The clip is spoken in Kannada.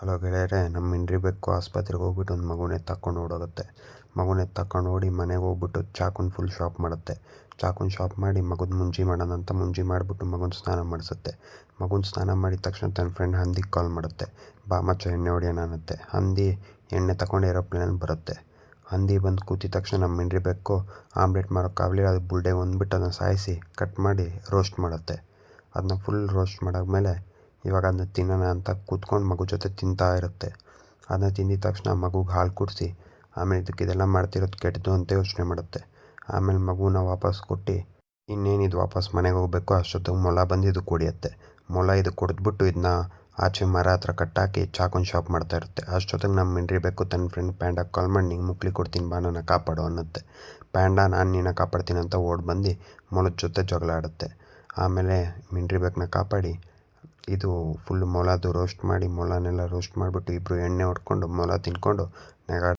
ಹಲೋ ಗೆಳೆಯರೆ, ನಮ್ಮ ಮಿಂಡ್ರಿ ಬೆಕ್ಕು ಆಸ್ಪತ್ರೆಗೆ ಹೋಗ್ಬಿಟ್ಟು ಒಂದು ಮಗುನ ಎತ್ತಾಕೊಂಡು ಓಡೋಗುತ್ತೆ. ಮಗುನ ಎತ್ತಾಕೊಂಡು ಓಡಿ ಮನೆಗೆ ಹೋಗ್ಬಿಟ್ಟು ಚಾಕುನ ಫುಲ್ ಶಾಪ್ ಮಾಡುತ್ತೆ. ಚಾಕುನ ಶಾಪ್ ಮಾಡಿ ಮಗುನ ಮುಂಜಿ ಮಾಡೋಣ ಅಂತ ಮುಂಜಿ ಮಾಡಿಬಿಟ್ಟು ಮಗುನ ಸ್ನಾನ ಮಾಡಿಸುತ್ತೆ. ಮಗುನ ಸ್ನಾನ ಮಾಡಿದ ತಕ್ಷಣ ತನ್ನ ಫ್ರೆಂಡ್ ಹಂದಿಗೆ ಕಾಲ್ ಮಾಡುತ್ತೆ. ಬಾ ಮಚ್ಚ ಎಣ್ಣೆ ಹೊಡೆಯೋಣ ಅನ್ನತ್ತೆ. ಹಂದಿ ಎಣ್ಣೆ ತಗೊಂಡು ಏರೋಪ್ಲೇನಲ್ಲಿ ಬರುತ್ತೆ. ಹಂದಿ ಬಂದು ಕೂತಿದ ತಕ್ಷಣ ನಮ್ಮ ಮಿಂಡ್ರಿ ಬೆಕ್ಕು ಆಮ್ಲೆಟ್ ಮಾರೋಕ್ಕಾಗಲಿ ಅದು ಬುಲ್ಡೆ ಒಂದ್ಬಿಟ್ಟು ಅದನ್ನು ಸಾಯಿಸಿ ಕಟ್ ಮಾಡಿ ರೋಸ್ಟ್ ಮಾಡುತ್ತೆ. ಅದನ್ನ ಫುಲ್ ರೋಸ್ಟ್ ಮಾಡಾದ್ಮೇಲೆ ಇವಾಗ ಅದನ್ನ ತಿನ್ನೋಣ ಅಂತ ಕೂತ್ಕೊಂಡು ಮಗು ಜೊತೆ ತಿಂತಾ ಇರುತ್ತೆ. ಅದನ್ನ ತಿಂದಿದ ತಕ್ಷಣ ಮಗುಗೆ ಹಾಲು ಕುಡಿಸಿ ಆಮೇಲೆ ಇದೆಲ್ಲ ಮಾಡ್ತಿರೋದು ಕೆಟ್ಟದ್ದು ಅಂತ ಯೋಚನೆ ಮಾಡುತ್ತೆ. ಆಮೇಲೆ ಮಗುನ ವಾಪಸ್ ಕೊಟ್ಟು ಇನ್ನೇನಿದು ವಾಪಸ್ ಮನೆಗೆ ಹೋಗಬೇಕು ಅಷ್ಟೊತ್ತಿಗೆ ಮೊಲ ಬಂದು ಇದು ಕುಡಿಯುತ್ತೆ. ಮೊಲ ಇದು ಕುಡಿದ್ಬಿಟ್ಟು ಇದನ್ನ ಆಚೆ ಮರ ಹತ್ರ ಕಟ್ಟಾಕಿ ಚಾಕುನ ಶಾಪ್ ಮಾಡ್ತಾ ಇರುತ್ತೆ. ಅಷ್ಟೊತ್ತಿಗೆ ನಮ್ಮ ಮಿಂಡ್ರಿ ಬೆಕ್ಕು ತನ್ನ ಫ್ರೆಂಡ್ ಪ್ಯಾಂಡಾಗೆ ಕಾಲ್ ಮಾಡಿ ನಿಂಗೆ ಮುಕ್ಲಿ ಕೊಡ್ತೀನಿ ಬಾ ನನ್ನ ಕಾಪಾಡು ಅನ್ನತ್ತೆ. ಪ್ಯಾಂಡಾ ನಾನು ನಿನ್ನ ಕಾಪಾಡ್ತೀನಿ ಅಂತ ಓಡಿ ಬಂದು ಮೊಲದ ಜೊತೆ ಜಗಳ ಆಡುತ್ತೆ. ಆಮೇಲೆ ಮಿಂಡ್ರಿ ಬೆಕ್ಕನ್ನ ಕಾಪಾಡಿ ಇದು ಫುಲ್ ಮೊಲದು ರೋಸ್ಟ್ ಮಾಡಿ ಮೊಲನೆಲ್ಲ ರೋಸ್ಟ್ ಮಾಡಿಬಿಟ್ಟು ಇಬ್ಬರು ಎಣ್ಣೆ ಹೊಡ್ಕೊಂಡು ಮೊಲ ತಿನ್ಕೊಂಡು ನೆಗಾಡ್ತಾರೆ.